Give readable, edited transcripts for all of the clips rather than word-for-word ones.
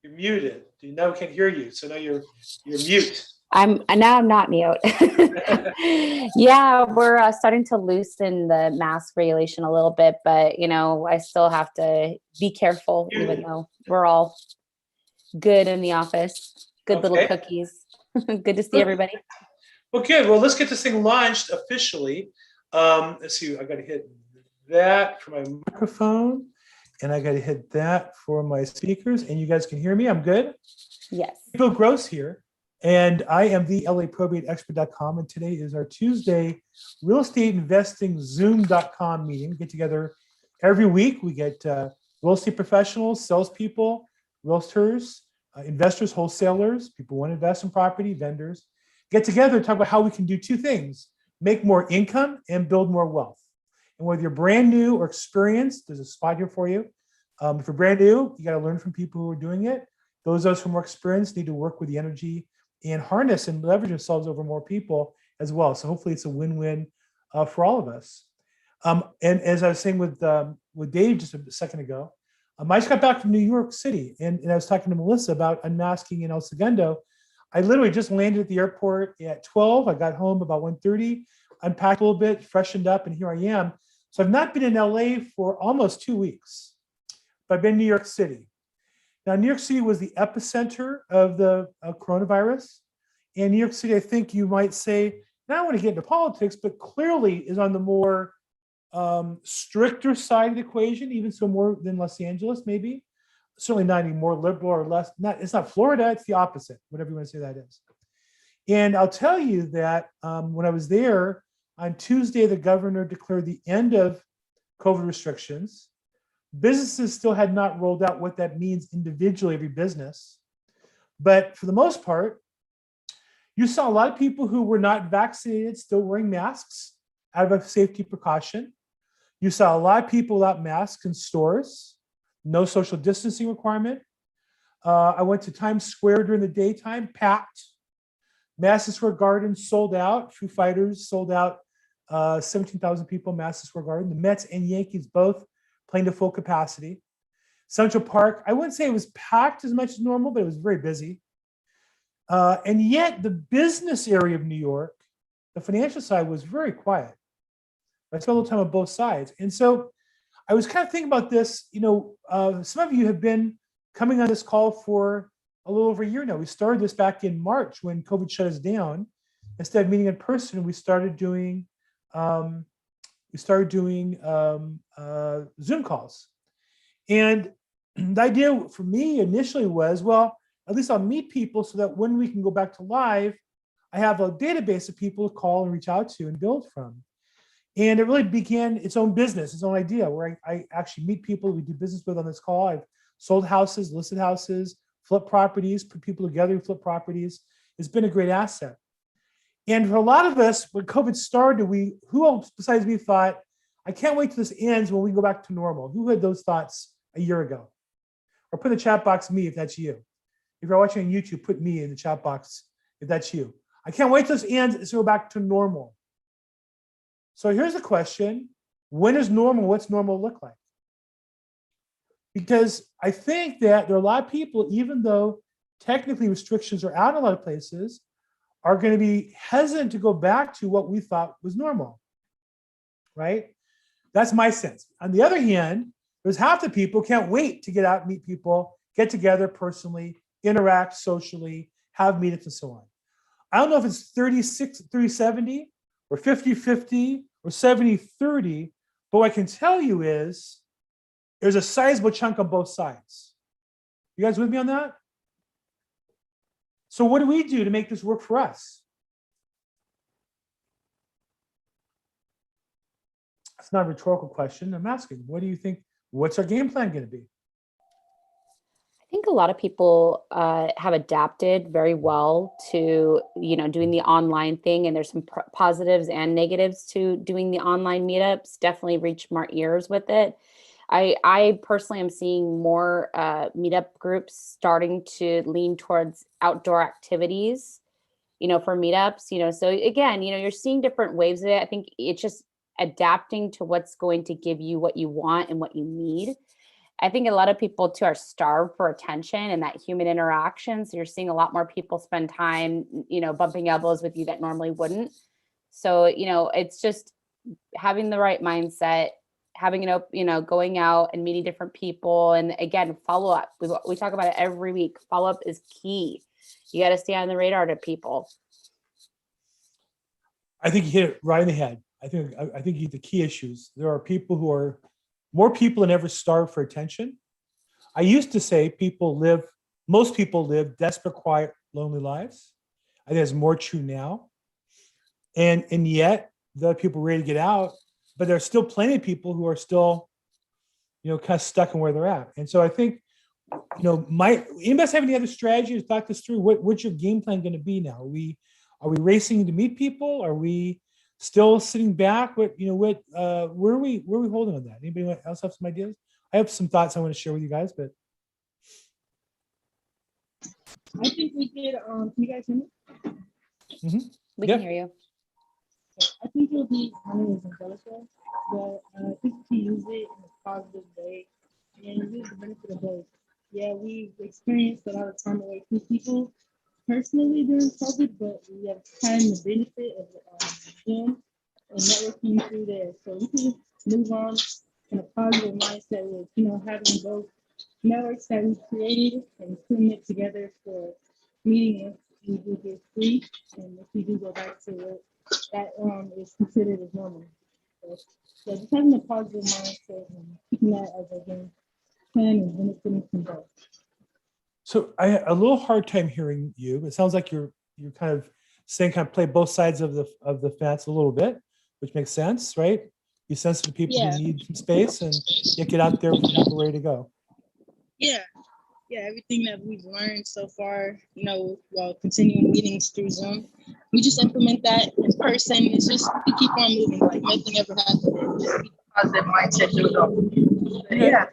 You're muted. Now we can't hear you. So now you're mute. I'm not mute. Yeah, we're starting to loosen the mask regulation a little bit, but I still have to be careful, even though we're all good in the office. Good little cookies. Good to see everybody. Well, good. Well, let's get this thing launched officially. Let's see. I got to hit that for my microphone, and I got to hit that for my speakers. And you guys can hear me. I'm good. Yes. Bill Gross here, and I am the LAProbate expert.com. And today is our Tuesday real estate investing Zoom.com meeting. We get together every week. We get real estate professionals, salespeople, realtors, investors, wholesalers, people who want to invest in property, vendors, get together and talk about how we can do two things: make more income and build more wealth. And whether you're brand new or experienced, there's a spot here for you. If you're brand new, you got to learn from people who are doing it. Those of us who are more experienced need to work with the energy and harness and leverage ourselves over more people as well. So hopefully it's a win-win for all of us. And as I was saying with Dave just a second ago, I just got back from New York City, and I was talking to Melissa about unmasking in El Segundo. I literally just landed at the airport at 12. I got home about 1:30, unpacked a little bit, freshened up, and here I am. So I've not been in LA for almost 2 weeks, but I've been in New York City. Now, New York City was the epicenter of the coronavirus. And New York City, I think you might say, now I want to get into politics, but clearly is on the more stricter side of the equation, even so more than Los Angeles, maybe. Certainly not any more liberal or less. It's not Florida, it's the opposite, whatever you want to say that is. And I'll tell you that when I was there, on Tuesday, the governor declared the end of COVID restrictions. Businesses still had not rolled out what that means individually, every business. But for the most part, you saw a lot of people who were not vaccinated still wearing masks out of a safety precaution. You saw a lot of people without masks in stores, no social distancing requirement. I went to Times Square during the daytime, packed. Madison Square Garden sold out. Foo Fighters sold out 17,000 people, Madison Square Garden. The Mets and Yankees both playing to full capacity. Central Park, I wouldn't say it was packed as much as normal, but it was very busy. And yet the business area of New York, the financial side, was very quiet. I spent a little time on both sides. And so I was kind of thinking about this, some of you have been coming on this call for a little over a year now. We started this back in March when COVID shut us down. Instead of meeting in person, we started doing Zoom calls. And the idea for me initially was, well, at least I'll meet people so that when we can go back to live, I have a database of people to call and reach out to and build from. And it really began its own business, its own idea, where I actually meet people we do business with on this call. I've sold houses, listed houses, flipped properties, put people together and flip properties. It's been a great asset. And for a lot of us, when COVID started, who else besides me thought, I can't wait till this ends when we go back to normal? Who had those thoughts a year ago? Or put in the chat box me if that's you. If you're watching on YouTube, put me in the chat box if that's you. I can't wait till this ends to go back to normal. So here's the question: when is normal? What's normal look like? Because I think that there are a lot of people, even though technically restrictions are out in a lot of places, are going to be hesitant to go back to what we thought was normal, right? That's my sense. On the other hand, there's half the people can't wait to get out, meet people, get together personally, interact socially, have meetings and so on. I don't know if it's 30-70 or 50-50 or 70-30, but what I can tell you is there's a sizable chunk on both sides. You guys with me on that? So what do we do to make this work for us? It's not a rhetorical question. I'm asking, what do you think? What's our game plan going to be? I think a lot of people have adapted very well to, doing the online thing. And there's some positives and negatives to doing the online meetups. Definitely reach more ears with it. I personally am seeing more meetup groups starting to lean towards outdoor activities, for meetups, so again, you're seeing different waves of it. I think it's just adapting to what's going to give you what you want and what you need. I think a lot of people too are starved for attention and that human interaction. So you're seeing a lot more people spend time, bumping elbows with you that normally wouldn't. So, it's just having the right mindset, having going out and meeting different people. And again, follow up. We talk about it every week. Follow up is key. You got to stay on the radar to people. I think you hit it right in the head. I think you hit the key issues. There are people who are more people than ever starved for attention. I used to say most people live desperate, quiet, lonely lives. I think it's more true now. And yet there are people ready to get out, but there's still plenty of people who are still, kind of stuck in where they're at. And so I think, anybody have any other strategy to thought this through? What's your game plan going to be now? Are we racing to meet people? Are we still sitting back? Where are we holding on that? Anybody else have some ideas? I have some thoughts I want to share with you guys, but I think we could, can you guys hear me? We can hear you. I think it'll be honey and delicate, but I think we can use it in a positive way and use the benefit of both. Yeah, we've experienced a lot of time away from people personally during COVID, but we have had the benefit of Zoom and networking through there. So we can move on in a positive mindset with, having both networks that we've created and putting it together for meeting if we do get free and if we do go back to work, that is considered as normal. So just having a positive mindset and keeping that as a game plan and benefiting from both. so I had a little hard time hearing you. It sounds like you're kind of saying play both sides of the fence a little bit, which makes sense, right? Be sensitive to people who need some space and get out there for people ready to go. Yeah, everything that we've learned so far, while continuing meetings through Zoom, we just implement that in person. It's just we keep on moving, like nothing ever happened. Just keep a positive mindset to it all. Okay. Yeah.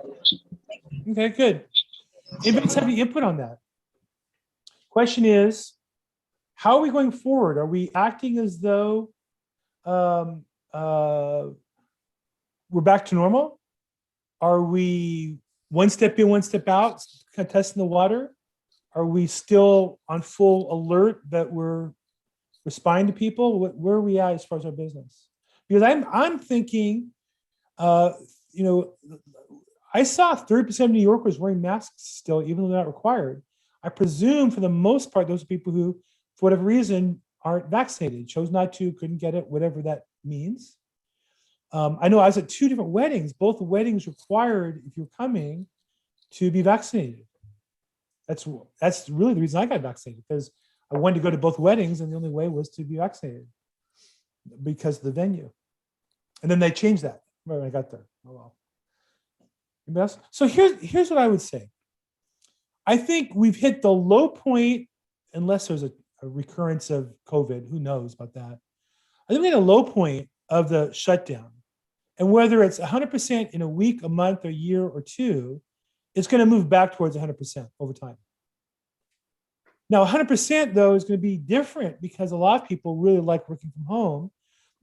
Okay, good. Anybody else have any input on that? Question is, how are we going forward? Are we acting as though we're back to normal? Are we one step in, one step out, kind of testing the water? Are we still on full alert that we're responding to people? Where are we at as far as our business? Because I'm thinking, I saw 30% of New Yorkers wearing masks still, even though they're not required. I presume for the most part, those are people who, for whatever reason, aren't vaccinated, chose not to, couldn't get it, whatever that means. I know I was at 2 different weddings. Both weddings required, if you're coming, to be vaccinated. That's really the reason I got vaccinated, because I wanted to go to both weddings, and the only way was to be vaccinated because of the venue. And then they changed that when I got there. Oh well. Anybody else? So here's what I would say. I think we've hit the low point, unless there's a recurrence of COVID. Who knows about that? I think we hit a low point of the shutdown. And whether it's 100% in a week, a month, a year, or 2, it's going to move back towards 100% over time. Now, 100% though is going to be different because a lot of people really like working from home,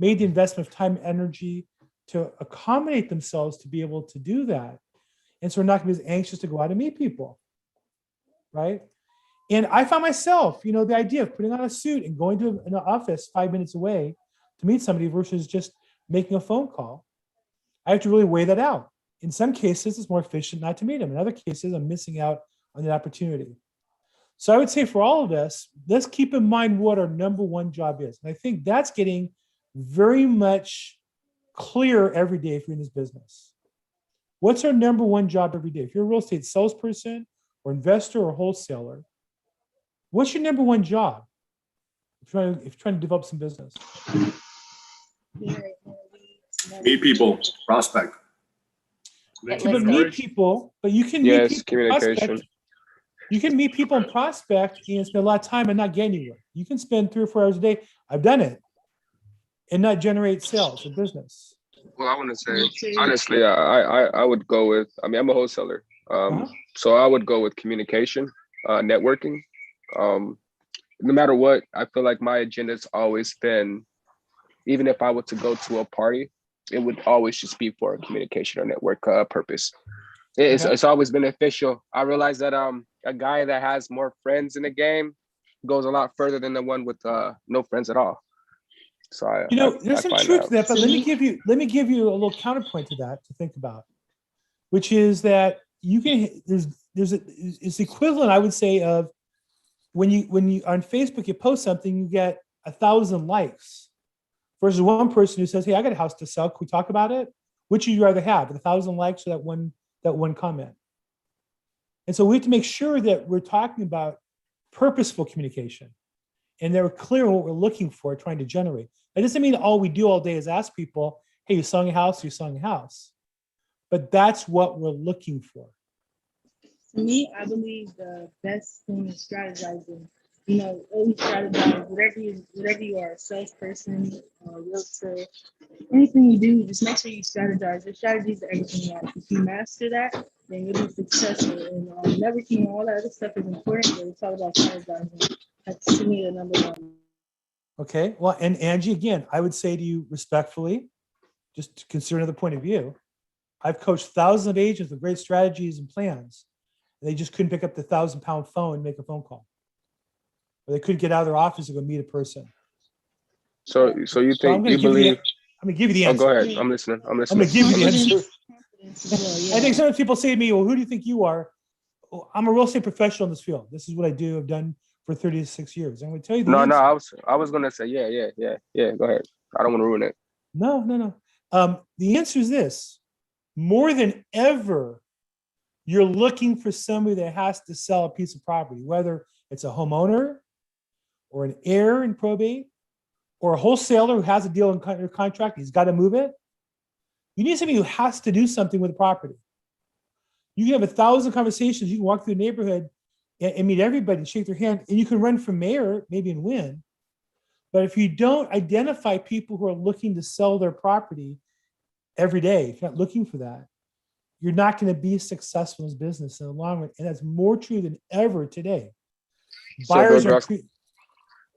made the investment of time and energy to accommodate themselves to be able to do that. And so we're not going to be as anxious to go out and meet people, right? And I found myself, the idea of putting on a suit and going to an office 5 minutes away to meet somebody versus just making a phone call. I have to really weigh that out. In some cases, it's more efficient not to meet them. In other cases, I'm missing out on the opportunity. So I would say for all of us, let's keep in mind what our number one job is. And I think that's getting very much clear every day if you're in this business. What's our number one job every day? If you're a real estate salesperson or investor or wholesaler, what's your number one job if you're trying to develop some business? Meet people, prospect. But meet people, but you can meet people, communication. prospect. You can meet people and prospect and spend a lot of time and not get anywhere. You can spend 3 or 4 hours a day. I've done it, and not generate sales or business. Well, I want to say honestly, I would go with. I'm a wholesaler, so I would go with communication, networking. No matter what, I feel like my agenda's always been, even if I were to go to a party, it would always just be for a communication or network purpose. It's always beneficial. I realize that a guy that has more friends in the game goes a lot further than the one with no friends at all. So there's some find truth that to that, but let me give you a little counterpoint to that to think about, which is that you can it's equivalent, I would say, of when you on Facebook you post something, you get 1,000 likes versus one person who says, "Hey, I got a house to sell. Can we talk about it?" Which would you rather have, 1,000 likes or that one comment? And so we have to make sure that we're talking about purposeful communication and they're clear on what we're looking for, trying to generate. That doesn't mean all we do all day is ask people, "Hey, you selling a house? You're selling a house." But that's what we're looking for. For me, I believe the best thing is strategizing. Always strategize. Whatever you are, a salesperson, a realtor, anything you do, just make sure you strategize. Your strategy is everything else. If you master that, then you'll be successful. And networking and all that other stuff is important, but it's all about strategizing. That's to me the number one. Okay. Well, and Angie, again, I would say to you respectfully, just to consider another point of view, I've coached thousands of agents with great strategies and plans. They just couldn't pick up the 1,000-pound phone and make a phone call. Or they couldn't get out of their office and go meet a person. So you think you believe? I'm gonna give you the Oh, answer. go ahead. I'm listening. I'm gonna give you the answer. Well, I think sometimes people say to me, "Well, who do you think you are?" "Oh, I'm a real estate professional in this field. This is what I do. I've done for 36 years." I'm going to tell you the answer. I was gonna say yeah. Go ahead. I don't want to ruin it. No. The answer is this: more than ever, you're looking for somebody that has to sell a piece of property, whether it's a homeowner or an heir in probate or a wholesaler who has a deal in contract. He's got to move it. You need somebody who has to do something with the property. You can have 1,000 conversations. You can walk through the neighborhood and meet everybody and shake their hand, and you can run for mayor, maybe, and win. But if you don't identify people who are looking to sell their property every day, if you're not looking for that, you're not going to be successful in this business in the long run. And that's more true than ever today. Buyers are.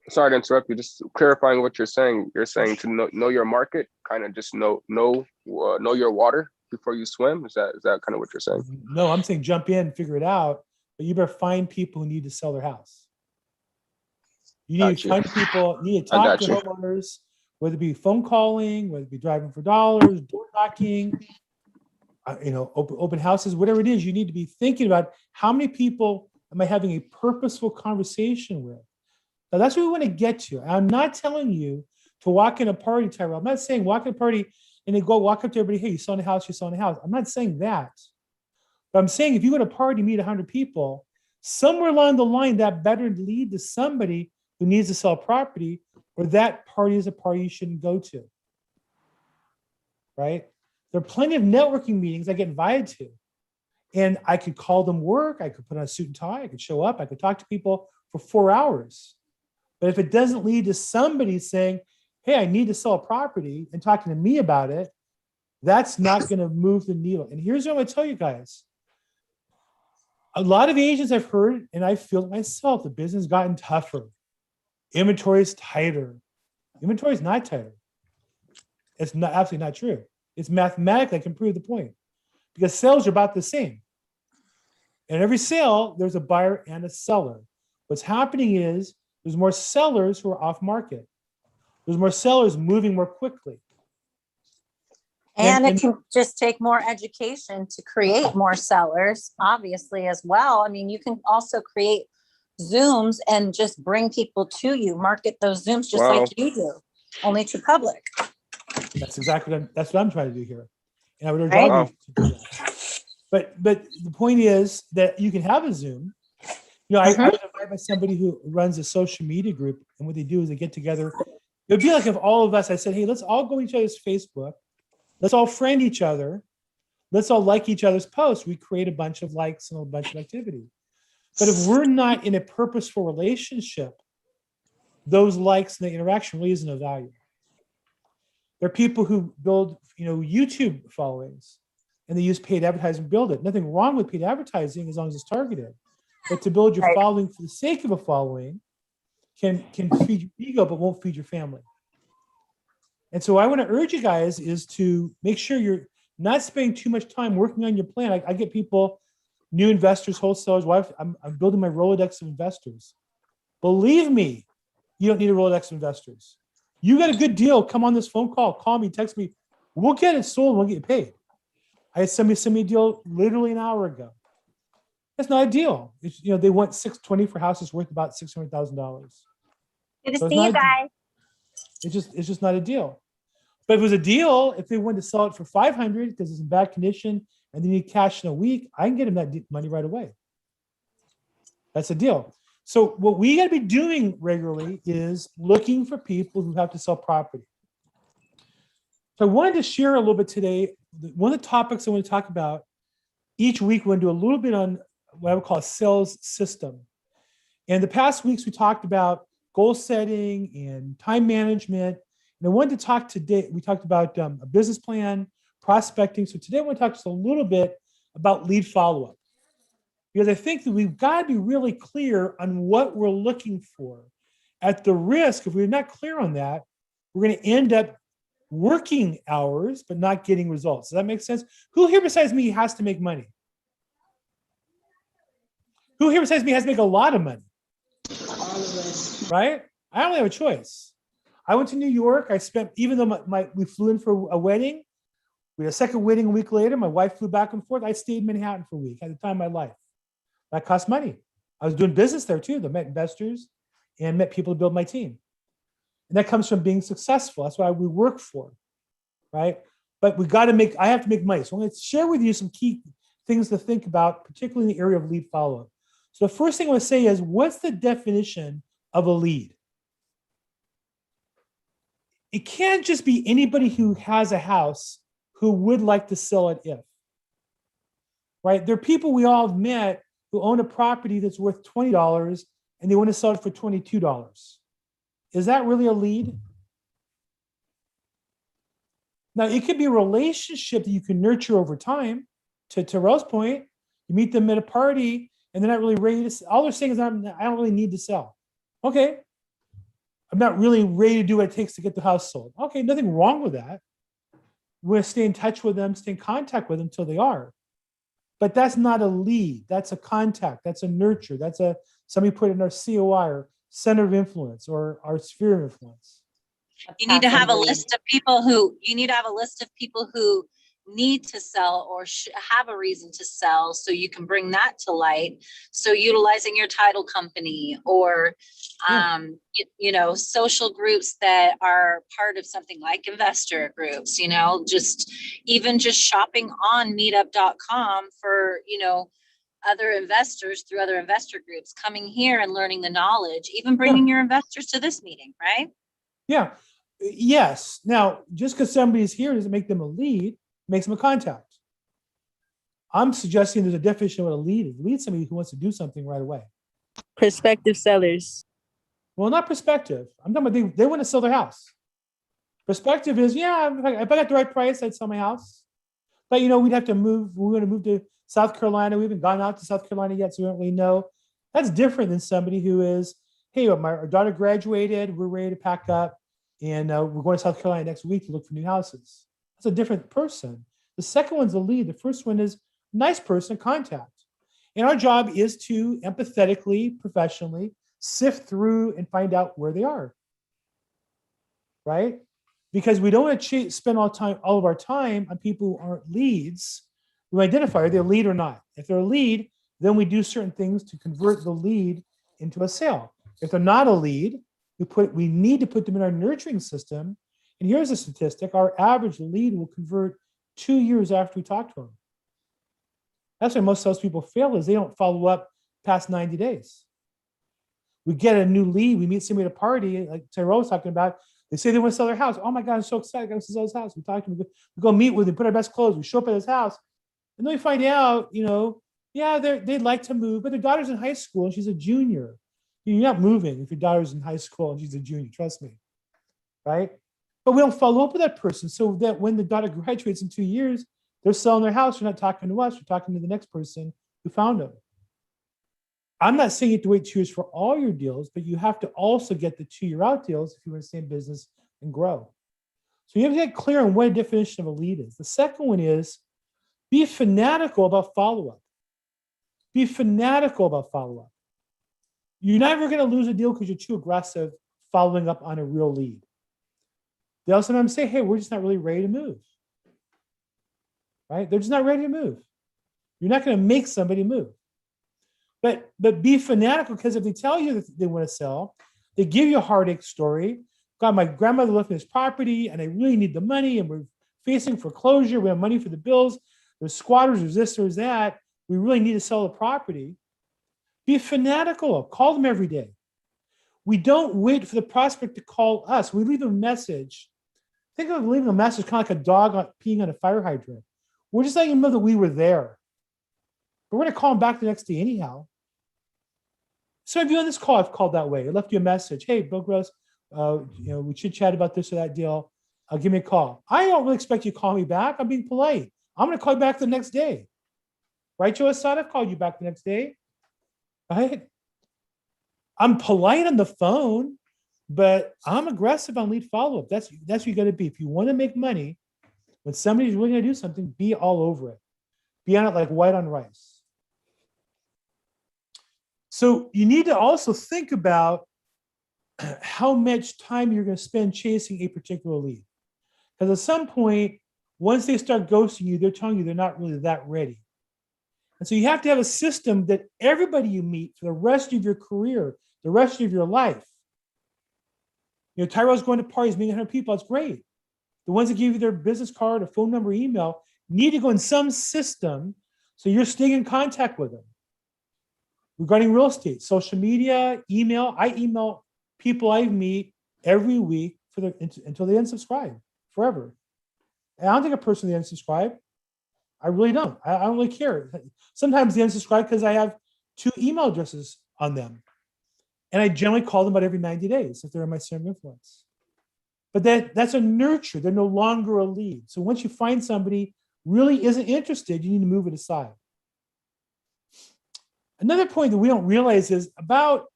Sorry to interrupt you. Just clarifying what you're saying. You're saying to know your market, kind of just know your water before you swim. Is that kind of what you're saying? No, I'm saying jump in and figure it out. But you better find people who need to sell their house. You need to find people. You need to talk to homeowners, whether it be phone calling, whether it be driving for dollars, door knocking, open houses, whatever it is. You need to be thinking about how many people am I having a purposeful conversation with. Now, that's what we want to get to. I'm not telling you to walk in a party, Tyrell. I'm not saying walk in a party and then go walk up to everybody, "Hey, you selling a house, you're selling a house." I'm not saying that. But I'm saying if you go to a party, meet 100 people, somewhere along the line, that better lead to somebody who needs to sell property, or that party is a party you shouldn't go to. Right? There are plenty of networking meetings I get invited to. And I could call them work. I could put on a suit and tie. I could show up. I could talk to people for 4 hours. But if it doesn't lead to somebody saying, "Hey, I need to sell a property," and talking to me about it, that's not going to move the needle. And here's what I'm going to tell you guys. A lot of agents I've heard, and I feel it myself, the business has gotten tougher. Inventory is tighter. Inventory is not tighter. It's not absolutely not true. It's mathematically, I can prove the point. Because sales are about the same. And every sale, there's a buyer and a seller. What's happening is there's more sellers who are off market. There's more sellers moving more quickly. And it can just take more education to create more sellers, obviously, as well. I mean, you can also create Zooms and just bring people to you, market those Zooms just like you do, only to public. That's exactly what I'm trying to do here. And I would urge all of you to do that. But the point is that you can have a Zoom. I was invited by somebody who runs a social media group, and what they do is they get together. It would be like if all of us, I said, "Hey, let's all go to each other's Facebook. Let's all friend each other. Let's all like each other's posts." We create a bunch of likes and a bunch of activity. But if we're not in a purposeful relationship, those likes and the interaction really isn't of value. There are people who build, YouTube followings, and they use paid advertising to build it. Nothing wrong with paid advertising as long as it's targeted. But to build your following for the sake of a following can feed your ego, but won't feed your family. And so I want to urge you guys is to make sure you're not spending too much time working on your plan. I get people, new investors, wholesalers, I'm building my Rolodex of investors. Believe me, you don't need a Rolodex of investors. You got a good deal, come on this phone call, call me, text me. We'll get it sold, we'll get you paid. I had somebody send me a deal literally an hour ago. That's not a deal. It's, they want 620 for houses worth about $600,000. Good to So it's see not you a- guys. It's just not a deal. But if it was a deal, if they wanted to sell it for 500 because it's in bad condition and they need cash in a week, I can get them that money right away. That's a deal. So what we got to be doing regularly is looking for people who have to sell property. So I wanted to share a little bit today. One of the topics I want to talk about each week, we're going to do a little bit on what I would call a sales system. And the past weeks, we talked about goal setting and time management. And I wanted to talk today, we talked about a business plan, prospecting. So today I want to talk just a little bit about lead follow-up. Because I think that we've got to be really clear on what we're looking for. At the risk, if we're not clear on that, we're going to end up working hours, but not getting results. Does that make sense? Who here besides me has to make money? Who here besides me has to make a lot of money? All of us. Right? I only have a choice. I went to New York. I spent, even though we flew in for a wedding, we had a second wedding a week later. My wife flew back and forth. I stayed in Manhattan for a week at the time of my life. That cost money. I was doing business there too. I met investors and met people to build my team. And that comes from being successful. That's why we work for, right? But I have to make money. So I'm going to share with you some key things to think about, particularly in the area of lead follow-up. So the first thing I want to say is, what's the definition of a lead? It can't just be anybody who has a house who would like to sell it if, right? There are people we all have met who own a property that's worth $20 and they want to sell it for $22. Is that really a lead? Now, it could be a relationship that you can nurture over time. To Terrell's point, you meet them at a party and they're not really ready to sell. All they're saying is, I don't really need to sell. Okay. I'm not really ready to do what it takes to get the house sold. Okay, nothing wrong with that. We're going to stay in touch with them, stay in contact with them until they are. But that's not a lead. That's a contact. That's a nurture. That's somebody put in our COI or center of influence or our sphere of influence. You need to have a Passive lead. list of people who need to sell or have a reason to sell, so you can bring that to light. So utilizing your title company or social groups that are part of something like investor groups, just shopping on meetup.com for other investors through other investor groups, coming here and learning the knowledge, even bringing your investors to this meeting, right? Yeah. Yes. Now, just because somebody's here doesn't make them a lead, makes them a contact. I'm suggesting there's a definition of what a lead is. Lead is somebody who wants to do something right away. Prospective sellers. Well, not prospective. I'm talking about they want to sell their house. Prospective is, if I got the right price, I'd sell my house. But, we'd have to move. We're going to move to South Carolina. We haven't gone out to South Carolina yet, so we don't really know. That's different than somebody who is, hey, our daughter graduated. We're ready to pack up. And we're going to South Carolina next week to look for new houses. That's a different person. The second one's a lead. The first one is a nice person, contact. And our job is to empathetically, professionally sift through and find out where they are, right? Because we don't want to spend all of our time on people who aren't leads. We identify, are they a lead or not? If they're a lead, then we do certain things to convert the lead into a sale. If they're not a lead, we need to put them in our nurturing system. And here's a statistic. Our average lead will convert 2 years after we talk to them. That's why most salespeople fail, is they don't follow up past 90 days. We get a new lead. We meet somebody at a party, like Tyrell was talking about. They say they want to sell their house. Oh my God, I'm so excited. I got to sell his house. We talk to them. We go meet with him, put our best clothes. We show up at his house. And then we find out, they'd like to move, but their daughter's in high school and she's a junior. You're not moving if your daughter's in high school and she's a junior, trust me, right? But we don't follow up with that person, so that when the daughter graduates in 2 years, they're selling their house. They're not talking to us. They're talking to the next person who found them. I'm not saying you have to wait 2 years for all your deals, but you have to also get the 2-year out deals if you want to stay in business and grow. So you have to get clear on what a definition of a lead is. The second one is be fanatical about follow-up. Be fanatical about follow-up. You're never going to lose a deal because you're too aggressive following up on a real lead. They'll sometimes say, hey, we're just not really ready to move. Right? They're just not ready to move. You're not going to make somebody move. But be fanatical, because if they tell you that they want to sell, they give you a heartache story. God, my grandmother left me this property and I really need the money and we're facing foreclosure. We have money for the bills. There's squatters, there's this, there's that. We really need to sell the property. Be fanatical. Call them every day. We don't wait for the prospect to call us. We leave a message. Think of leaving a message kind of like a dog peeing on a fire hydrant. We're just letting them know that we were there. But we're going to call them back the next day anyhow. So if you on this call, I've called that way. I left you a message. Hey, Bill Gross, we chit chat about this or that deal. Give me a call. I don't really expect you to call me back. I'm being polite. I'm going to call you back the next day. Right, Joe Assad? I've called you back the next day. Right? I'm polite on the phone, but I'm aggressive on lead follow-up. That's what you got to be. If you want to make money, when somebody's really going to do something, be all over it. Be on it like white on rice. So you need to also think about how much time you're going to spend chasing a particular lead. Because at some point, once they start ghosting you, they're telling you they're not really that ready. And so you have to have a system that everybody you meet for the rest of your career, the rest of your life. Tyrell's going to parties, meeting 100 people, that's great. The ones that give you their business card, a phone number, email, need to go in some system so you're staying in contact with them. Regarding real estate, social media, email, I email people I meet every week until they unsubscribe forever. And I don't think a person they unsubscribe. I really don't. I don't really care. Sometimes they unsubscribe because I have 2 email addresses on them. And I generally call them about every 90 days if they're in my sphere of influence. But that's a nurture. They're no longer a lead. So once you find somebody really isn't interested, you need to move it aside. Another point that we don't realize is about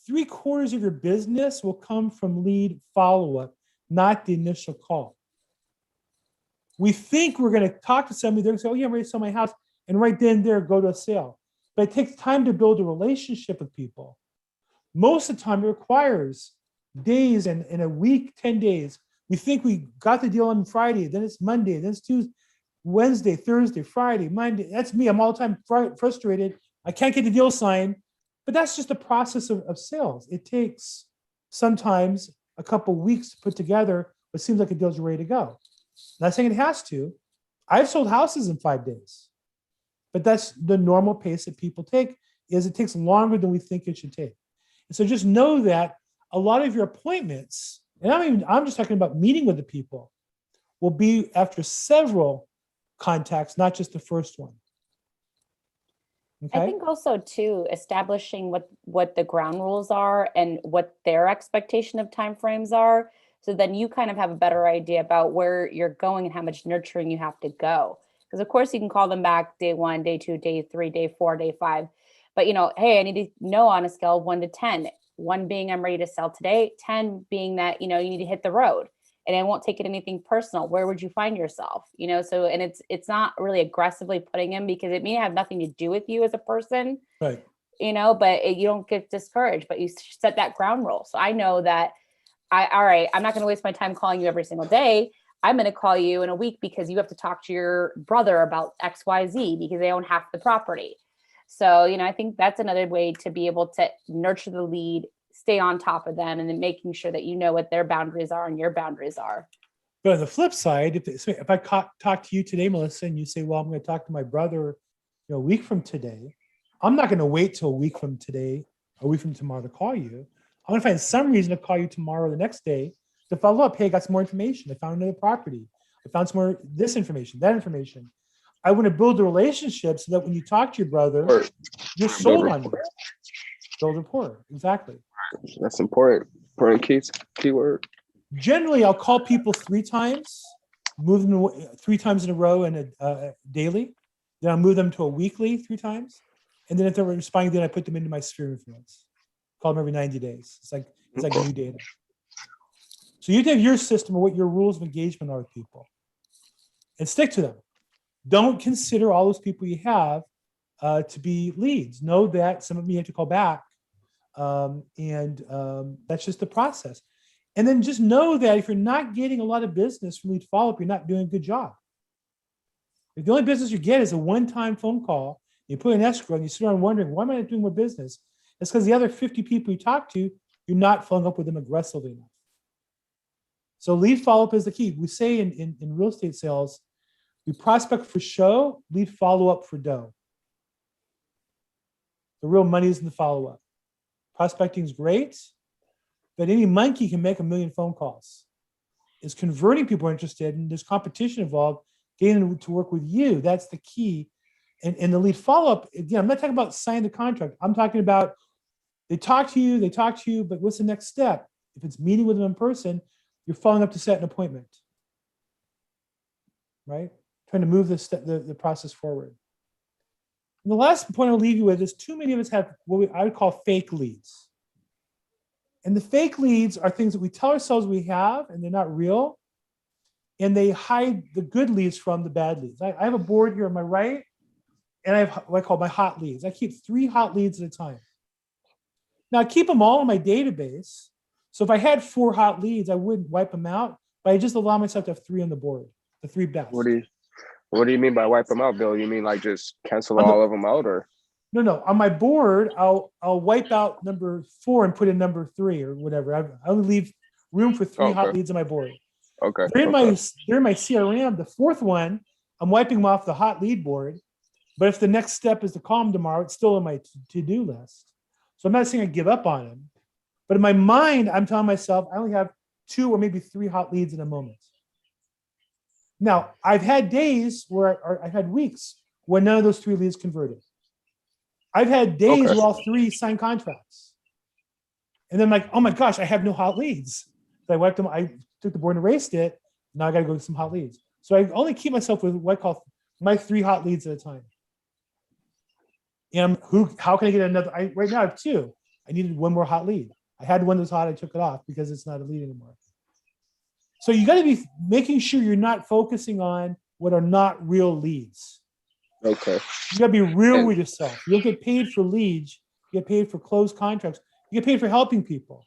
3/4 of your business will come from lead follow-up, not the initial call. We think we're going to talk to somebody, they're going to say, oh yeah, I'm ready to sell my house, and right then and there, go to a sale. But it takes time to build a relationship with people. Most of the time, it requires days and in a week, 10 days. We think we got the deal on Friday, then it's Monday, then it's Tuesday, Wednesday, Thursday, Friday, Monday. That's me. I'm all the time frustrated. I can't get the deal signed, but that's just the process of sales. It takes sometimes a couple weeks to put together what seems like a deal's ready to go. Not saying it has to. I've sold houses in 5 days, but that's the normal pace that people take. Is it takes longer than we think it should take. And so just know that a lot of your appointments, and I'm just talking about meeting with the people, will be after several contacts, not just the first one. Okay? I think also too, establishing what the ground rules are and what their expectation of timeframes are. So then you kind of have a better idea about where you're going and how much nurturing you have to go. Because of course you can call them back day 1, day 2, day 3, day 4, day 5. But hey, I need to know on a scale of 1 to 10, 1 being I'm ready to sell today, 10 being that, you need to hit the road. And I won't take it anything personal. Where would you find yourself? So, and it's not really aggressively putting in because it may have nothing to do with you as a person, Right. But you don't get discouraged, but you set that ground rule. So I know that all right, I'm not going to waste my time calling you every single day. I'm going to call you in a week because you have to talk to your brother about XYZ because they own half the property. So, I think that's another way to be able to nurture the lead, stay on top of them, and then making sure that you know what their boundaries are and your boundaries are. But on the flip side, if I talk to you today, Melissa, and you say, well, I'm going to talk to my brother a week from today, I'm not going to wait till a week from today, a week from tomorrow to call you. I'm going to find some reason to call you tomorrow or the next day to follow up. Hey, I got some more information. I found another property. I found some more this information, that information. I want to build a relationship so that when you talk to your brother, you're sold on you. Build rapport. Exactly. That's important. Important keyword. Generally, I'll call people 3 times, move them 3 times in a row and daily. Then I'll move them to a weekly 3 times. And then if they're responding, then I put them into my sphere of influence. Call them every 90 days. It's like new data. So you have to have your system of what your rules of engagement are with people and stick to them. Don't consider all those people you have to be leads. Know that some of them you have to call back. That's just the process. And then just know that if you're not getting a lot of business from lead follow-up, you're not doing a good job. If the only business you get is a one-time phone call, you put in escrow and you sit around wondering, why am I not doing more business? It's because the other 50 people you talk to, you're not following up with them aggressively enough. So lead follow-up is the key. We say in real estate sales, we prospect for show, lead follow-up for dough. The real money is in the follow-up. Prospecting is great, but any monkey can make 1 million phone calls. It's converting people interested, and there's competition involved, getting them to work with you. That's the key. And the lead follow-up, again, I'm not talking about signing the contract. I'm talking about they talk to you, but what's the next step? If it's meeting with them in person, you're following up to set an appointment, right? Trying to move the process forward. And the last point I'll leave you with is too many of us have what I would call fake leads. And the fake leads are things that we tell ourselves we have, and they're not real. And they hide the good leads from the bad leads. I have a board here on my right, and I have what I call my hot leads. I keep 3 hot leads at a time. Now I keep them all in my database. So if I had 4 hot leads, I wouldn't wipe them out, but I just allow myself to have 3 on the board, the 3 best. What do you mean by wipe them out, Bill? You mean like just cancel all of them out, or? No. On my board, I'll wipe out number 4 and put in number 3 or whatever. I would leave room for 3 hot leads on my board. Okay. They're in my CRM. The 4th one, I'm wiping them off the hot lead board. But if the next step is to call them tomorrow, it's still on my to-do list. So I'm not saying I give up on them. But in my mind, I'm telling myself I only have 2 or maybe 3 hot leads in a moment. Now, I've had days where I've had weeks where none of those 3 leads converted. I've had days where all 3 signed contracts. And then I'm like, oh my gosh, I have no hot leads. So I wiped them, I took the board and erased it. Now I got to go get some hot leads. So I only keep myself with what I call my 3 hot leads at a time. And how can I get another? Right now I have 2. I needed 1 more hot lead. I had one that was hot, I took it off because it's not a lead anymore. So you got to be making sure you're not focusing on what are not real leads. Okay. You got to be real with yourself. You don't get paid for leads. You get paid for closed contracts. You get paid for helping people.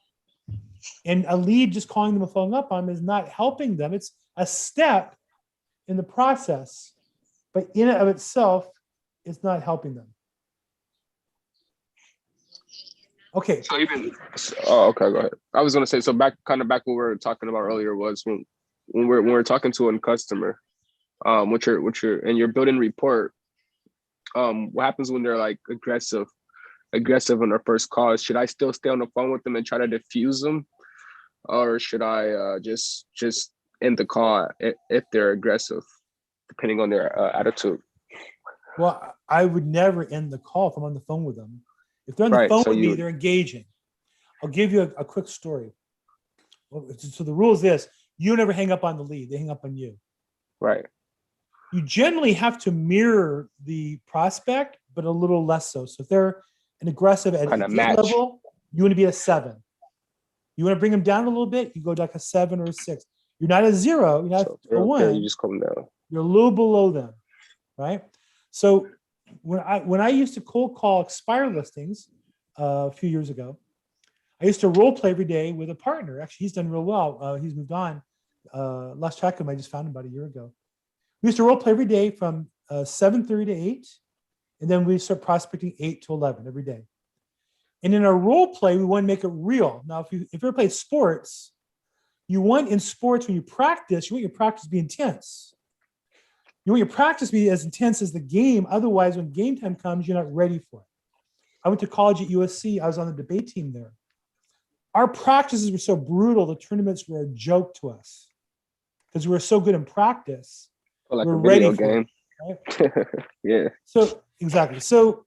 And a lead, just calling them and following up on them, is not helping them. It's a step in the process, but in and of itself, it's not helping them. Okay. So okay, go ahead. I was gonna say, so back what we were talking about earlier was when we're talking to a customer, you're building rapport. What happens when they're like aggressive on their first call? Should I still stay on the phone with them and try to diffuse them, or should I just end the call if they're aggressive, depending on their attitude? Well, I would never end the call if I'm on the phone with them. If they're on the phone with me, they're engaging. I'll give you a quick story. So the rule is this: you never hang up on the lead; they hang up on you. Right. You generally have to mirror the prospect, but a little less so. So if they're an aggressive at an 8 level, you want to be a 7. You want to bring them down a little bit, you go to like a 7 or a 6. You're not a 0, you're not a 1. You just come down. You're a little below them, right? So when I used to cold call expire listings a few years ago, I used to role play every day with a partner. Actually, he's done real well. He's moved on. Lost track of him. I just found him about a year ago. We used to role play every day from 7:30 to 8, and then we start prospecting 8 to 11 every day. And in our role play, we want to make it real. Now, if you ever play sports, you want in sports when you practice, you want your practice to be intense. You want your practice to be as intense as the game. Otherwise, when game time comes, you're not ready for it. I went to college at USC. I was on the debate team there. Our practices were so brutal, the tournaments were a joke to us because we were so good in practice. Like we're a video ready game. For it, right? Yeah. So, exactly. So,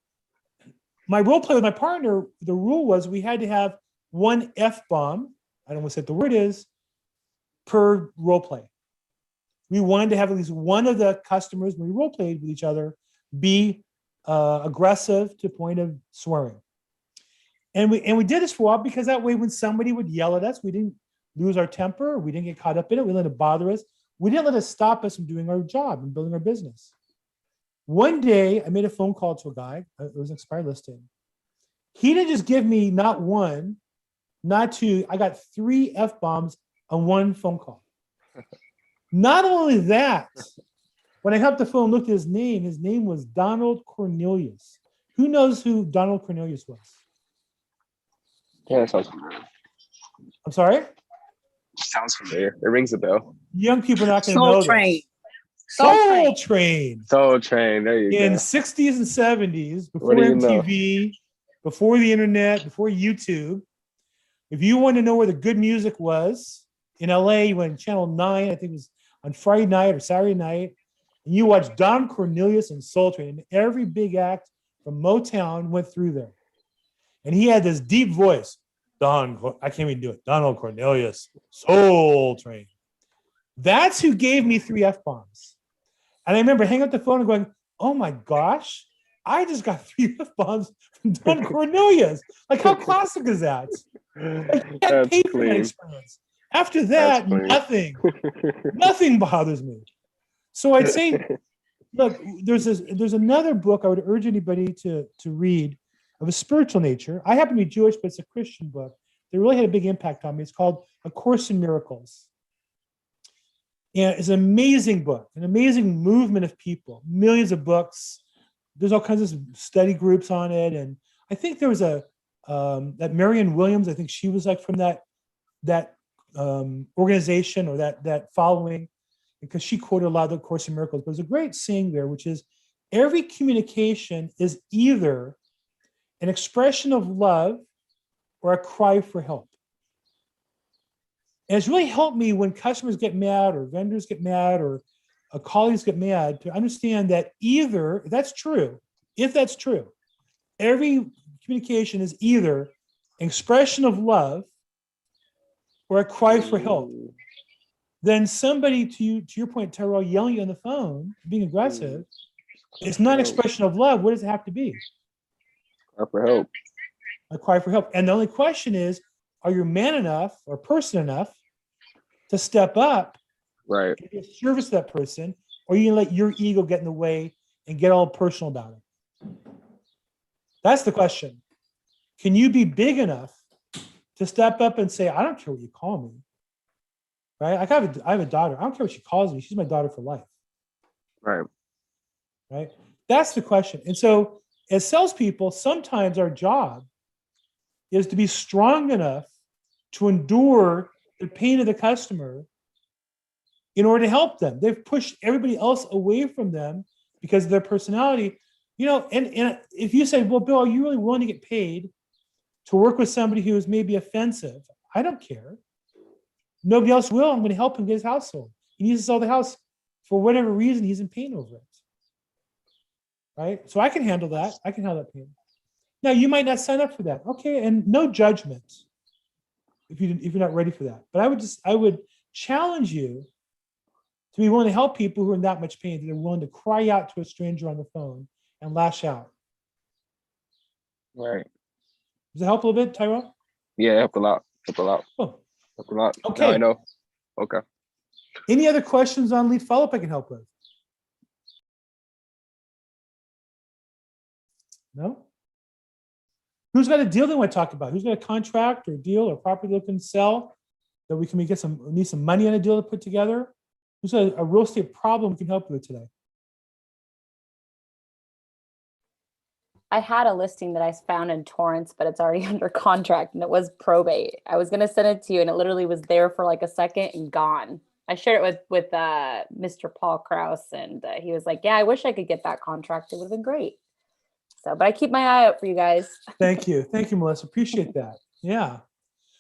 my role play with my partner, the rule was we had to have 1 F-bomb, I don't want to say what the word is, per role play. We wanted to have at least one of the customers, when we role played with each other, be aggressive to the point of swearing. And we did this for a while because that way when somebody would yell at us, we didn't lose our temper. We didn't get caught up in it. We let it bother us. We didn't let it stop us from doing our job and building our business. One day, I made a phone call to a guy. It was an expired listing. He didn't just give me not one, not two. I got 3 F-bombs on one phone call. Not only that, when I hung up the phone and looked at his name was Donald Cornelius. Who knows who Donald Cornelius was? Yeah, that sounds familiar. I'm sorry? Sounds familiar. It rings a bell. Young people are not going to Soul know Train. this. Soul Soul Train. Train. Soul Train. There you In go. 60s and 70s, before What do you know? MTV, before the internet, before YouTube, if you want to know where the good music was, in LA, you went Channel 9, I think it was on Friday night or Saturday night, and you watched Don Cornelius and Soul Train, and every big act from Motown went through there. And he had this deep voice, I can't even do it, Donald Cornelius, Soul Train. That's who gave me 3 F-bombs. And I remember hanging up the phone and going, oh my gosh, I just got 3 F-bombs from Don Cornelius. Like, how classic is that? Like, you can't pay for that experience. After that, nothing bothers me. So I'd say, look, there's another book I would urge anybody to read of a spiritual nature. I happen to be Jewish, but it's a Christian book. They really had a big impact on me. It's called A Course in Miracles. And it's an amazing book, an amazing movement of people, millions of books. There's all kinds of study groups on it. And I think there was that Marianne Williams, I think she was like from that organization or that following, because she quoted a lot of the Course in Miracles. But there's a great saying there, which is every communication is either an expression of love or a cry for help. And it's really helped me when customers get mad or vendors get mad or colleagues get mad to understand that if that's true, every communication is either an expression of love or a cry for help. Then somebody, to your point, Tyrell, yelling on the phone, being aggressive, it's not an expression of love. What does it have to be? Cry for help. A cry for help. And the only question is, are you man enough or person enough to step up, right, and be of service to that person, or you let your ego get in the way and get all personal about it? That's the question. Can you be big enough to step up and say, I don't care what you call me, right? I have a daughter. I don't care what she calls me. She's my daughter for life. Right? That's the question. And so as salespeople, sometimes our job is to be strong enough to endure the pain of the customer in order to help them. They've pushed everybody else away from them because of their personality. And if you say, well, Bill, are you really willing to get paid to work with somebody who is maybe offensive? I don't care. Nobody else will. I'm going to help him get his house sold. He needs to sell the house for whatever reason. He's in pain over it. Right? So I can handle that. I can handle that pain. Now, you might not sign up for that. Okay, and no judgment if you're not ready for that. But I would challenge you to be willing to help people who are in that much pain, that they're willing to cry out to a stranger on the phone and lash out. Right. Does it help a little bit, Tyrell? Yeah, it helped a lot. Oh. Helped a lot. Okay. Now I know. Okay. Any other questions on lead follow-up I can help with? No? Who's got a deal they want to talk about? Who's got a contract or deal or property they can sell that we need some money on a deal to put together? Who's got a real estate problem we can help you with today? I had a listing that I found in Torrance, but it's already under contract, and it was probate. I was going to send it to you, and it literally was there for like a second and gone. I shared it with Mr. Paul Krause, and he was like, yeah, I wish I could get that contract. It would have been great. So, but I keep my eye out for you guys. Thank you, Melissa. Appreciate that. Yeah.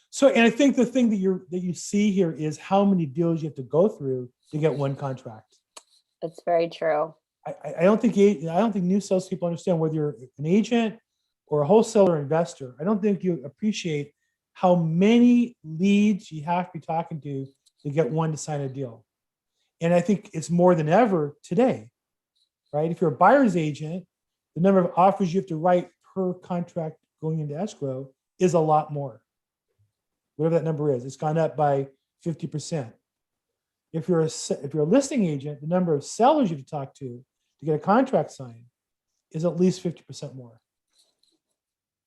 So, and I think the thing that you see here is how many deals you have to go through to get one contract. It's very true. I don't think new salespeople understand whether you're an agent or a wholesaler or investor. I don't think you appreciate how many leads you have to be talking to get one to sign a deal. And I think it's more than ever today, right? If you're a buyer's agent, the number of offers you have to write per contract going into escrow is a lot more. whatever that number is. It's gone up by 50%. If you're a listing agent, the number of sellers you have to talk to get a contract signed is at least 50% more.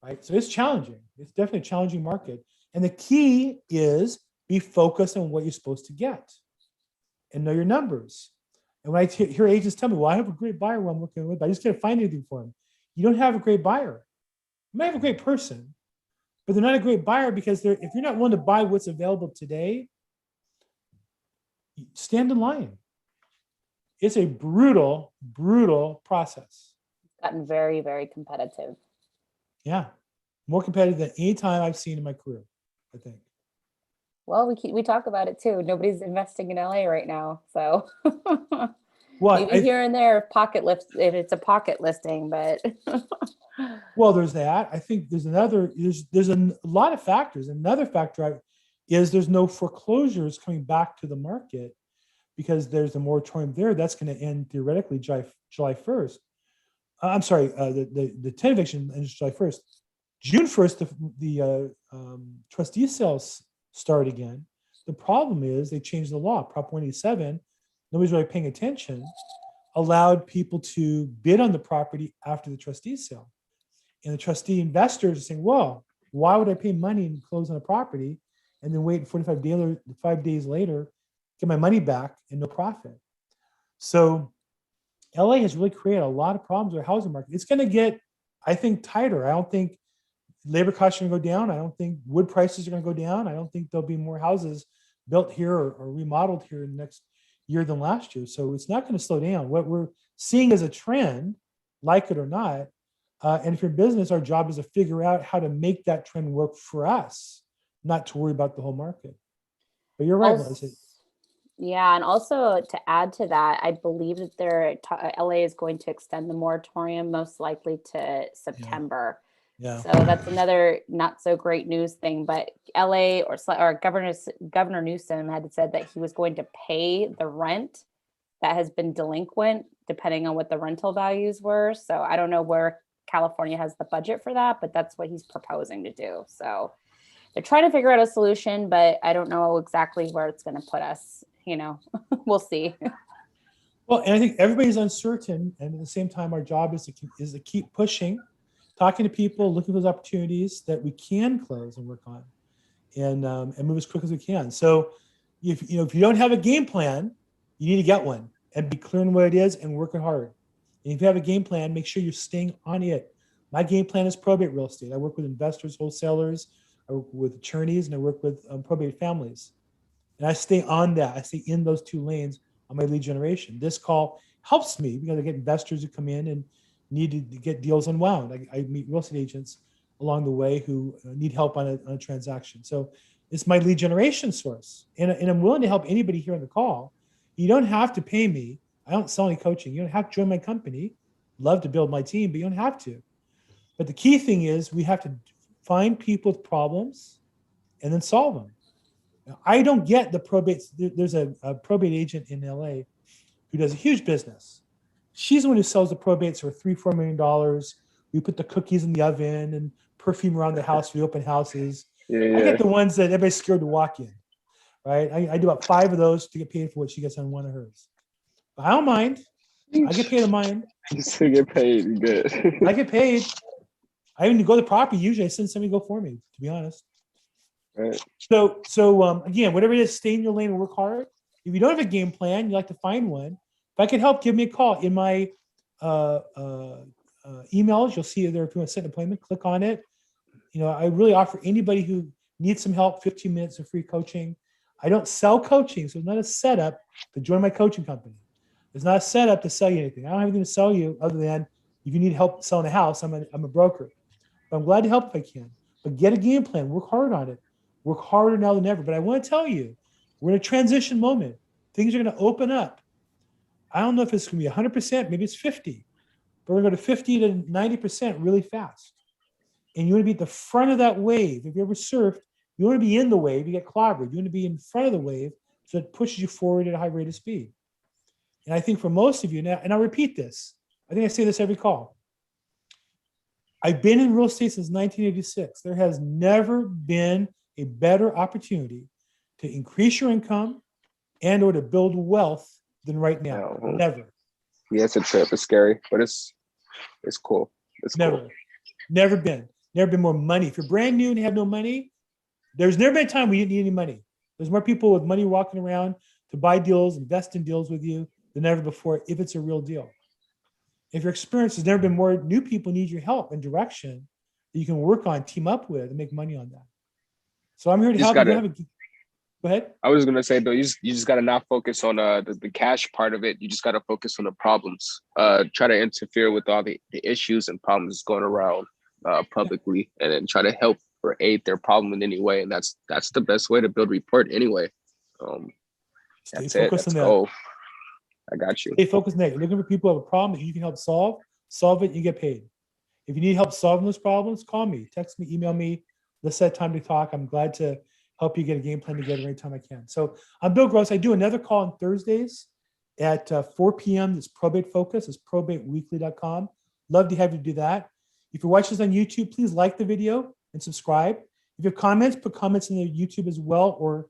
Right? So it's challenging. It's definitely a challenging market. And the key is be focused on what you're supposed to get and know your numbers. And when I hear agents tell me, well, I have a great buyer who I'm working with, but I just can't find anything for him. You don't have a great buyer. You might have a great person, but they're not a great buyer because if you're not willing to buy what's available today, stand in line. It's a brutal, brutal process. It's gotten very, very competitive. Yeah. More competitive than any time I've seen in my career, I think. Well, we talk about it too. Nobody's investing in LA right now, so Well, maybe here and there, if it's a pocket listing, but well, there's that. I think there's a lot of factors. Another factor is there's no foreclosures coming back to the market because there's a moratorium there. That's going to end theoretically July 1st. I'm sorry, the 10 eviction ends July 1st. June 1st, the trustee sales start again. The problem is they changed the law. Prop 187, nobody's really paying attention, allowed people to bid on the property after the trustee sale. And the trustee investors are saying, well, why would I pay money and close on a property and then wait 5 days later, get my money back and no profit? So LA has really created a lot of problems with the housing market. It's going to get, I think, tighter. I don't think labor costs are going to go down. I don't think wood prices are going to go down. I don't think there'll be more houses built here or remodeled here in the next year than last year. So it's not going to slow down. What we're seeing as a trend, like it or not, and if you're in business, our job is to figure out how to make that trend work for us, not to worry about the whole market. But you're right, Melissa. Yeah, and also to add to that, I believe that LA is going to extend the moratorium most likely to September. Yeah. So that's another not so great news thing. But LA or Governor Newsom had said that he was going to pay the rent that has been delinquent, depending on what the rental values were. So I don't know where California has the budget for that, but that's what he's proposing to do. So they're trying to figure out a solution, but I don't know exactly where it's going to put us. We'll see. Well, and I think everybody's uncertain, and at the same time, our job is to keep pushing, talking to people, looking for those opportunities that we can close and work on, and move as quick as we can. So, if you don't have a game plan, you need to get one and be clear on what it is and working hard. And if you have a game plan, make sure you're staying on it. My game plan is probate real estate. I work with investors, wholesalers, I work with attorneys, and I work with probate families. And I stay on that. I stay in those two lanes on my lead generation. This call helps me because I get investors who come in and need to get deals unwound. I meet real estate agents along the way who need help on a transaction. So it's my lead generation source. And I'm willing to help anybody here on the call. You don't have to pay me. I don't sell any coaching. You don't have to join my company. Love to build my team, but you don't have to. But the key thing is we have to find people with problems and then solve them. Now, I don't get the probate. There's a probate agent in LA who does a huge business. She's the one who sells the probates for $3-4 million. We put the cookies in the oven and perfume around the house for the open houses. Yeah. I get the ones that everybody's scared to walk in, right? I do about 5 of those to get paid for what she gets on one of hers. But I don't mind. I get paid on mine. You still get paid. Good. I get paid. I even go to the property. Usually I send somebody to go for me, to be honest. Right. So again, whatever it is, stay in your lane and work hard. If you don't have a game plan, you like to find one. If I can help, give me a call. In my emails, you'll see there if you want to set an appointment, click on it. I really offer anybody who needs some help 15 minutes of free coaching. I don't sell coaching, so it's not a setup to join my coaching company. It's not a setup to sell you anything. I don't have anything to sell you other than if you need help selling a house, I'm a broker. But I'm glad to help if I can. But get a game plan, work hard on it. Work harder now than ever. But I want to tell you, we're in a transition moment. Things are going to open up. I don't know if it's going to be 100%, maybe it's 50. But we're going to go to 50 to 90% really fast. And you want to be at the front of that wave. If you ever surfed, you want to be in the wave, you get clobbered. You want to be in front of the wave so it pushes you forward at a high rate of speed. And I think for most of you now, and I'll repeat this, I think I say this every call. I've been in real estate since 1986. There has never been a better opportunity to increase your income and or to build wealth than right now. No. Never. Yes, it's scary, but it's cool. It's Never. cool. Never been more money. If you're brand new and have no money, there's never been a time we didn't need any money. There's more people with money walking around to buy deals, invest in deals with you than ever before, if it's a real deal. If your experience has never been more new people need your help and direction that you can work on, team up with, and make money on that. So I'm here to help. Go ahead. I was gonna say, Bill, you just gotta not focus on the cash part of it. You just gotta focus on the problems. Try to interfere with all the issues and problems going around publicly, and then try to help or aid their problem in any way. And that's the best way to build rapport anyway. That's it. That's go. I got you. Stay focused on that. You're looking for people who have a problem that you can help solve it, you get paid. If you need help solving those problems, call me, text me, email me. Let's set time to talk. I'm glad to help you get a game plan together anytime I can. So I'm Bill Gross. I do another call on Thursdays at 4 p.m. It's Probate Focus. It's probateweekly.com. Love to have you do that. If you're watching this on YouTube, please like the video and subscribe. If you have comments, put comments in the YouTube as well, or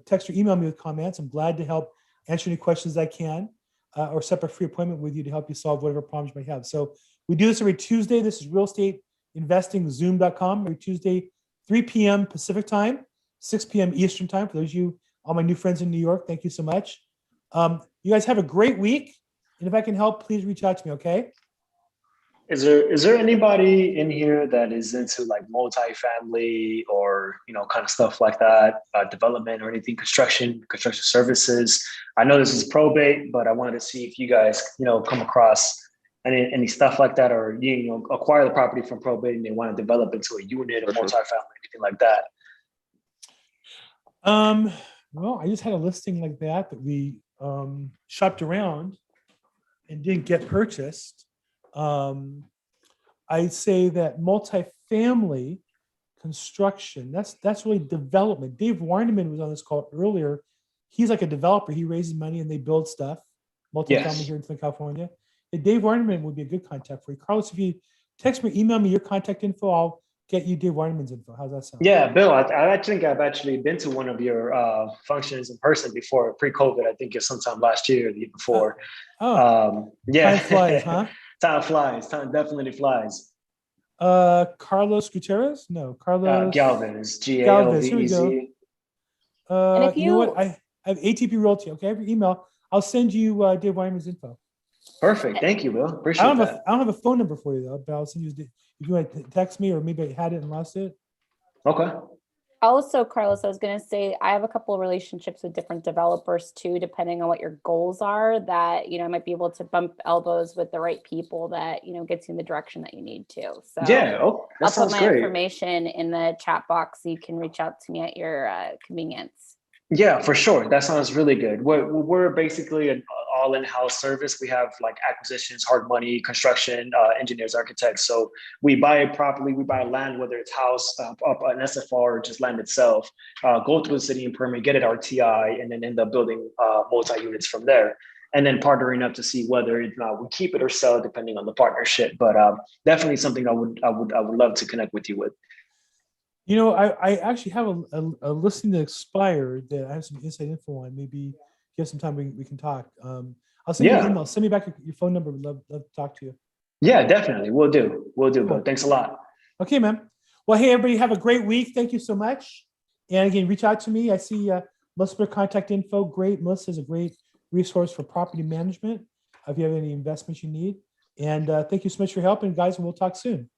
text or email me with comments. I'm glad to help answer any questions I can, or set up a free appointment with you to help you solve whatever problems you might have. So we do this every Tuesday. This is realestateinvestingzoom.com every Tuesday, 3 p.m. Pacific time, 6 p.m. Eastern time. For those of you, all my new friends in New York, thank you so much. You guys have a great week. And if I can help, please reach out to me, okay? Is there anybody in here that is into like multifamily or, kind of stuff like that, development or anything, construction services? I know this is probate, but I wanted to see if you guys, come across any stuff like that, or, acquire the property from probate and they want to develop into a unit or multifamily, anything like that. Well, I just had a listing like that we shopped around and didn't get purchased. I'd say that multifamily construction, that's really development. Dave Warneman was on this call earlier. He's like a developer. He raises money and they build stuff. Multifamily here in Southern California. And Dave Warneman would be a good contact for you. Carlos, if you text me, email me your contact info, I'll get you Dave Warneman's info. How's that sound? Yeah, Bill, I think I've actually been to one of your functions in person before, pre-COVID. I think it's sometime last year or the year before. Time flies, huh? Time flies. Time definitely flies. Carlos Gutierrez? No, Carlos Galvez. Galvez. Here we go. And if you know what? I have ATP Realty. Okay, I have your email. I'll send you Dave Wyman's info. Perfect. Thank you, Will. Appreciate that. I don't have a phone number for you though, but I'll send you. If you want to text me, or maybe I had it and lost it. Okay. Also, Carlos, I was going to say, I have a couple of relationships with different developers too, depending on what your goals are, that, I might be able to bump elbows with the right people that, gets you in the direction that you need to. So yeah, I'll put my information in the chat box so you can reach out to me at your convenience. Yeah, for sure. That sounds really good. We're basically an all in-house service. We have like acquisitions, hard money, construction, engineers, architects. So we buy it properly. We buy land, whether it's house, up an SFR, or just land itself, go through the city and permit, get it RTI, and then end up building multi-units from there. And then partnering up to see whether we keep it or sell, depending on the partnership. But definitely something I would love to connect with you with. I actually have a listing that expired that I have some inside info on. Maybe if you have some time, we can talk. I'll send you an email. Send me back your phone number. We'd love to talk to you. Yeah, definitely. We'll do. Cool. Bill. Thanks a lot. Okay, man. Well, hey, everybody, have a great week. Thank you so much. And again, reach out to me. I see Melissa's contact info. Great. Melissa is a great resource for property management if you have any investments you need. And thank you so much for helping, guys, and we'll talk soon.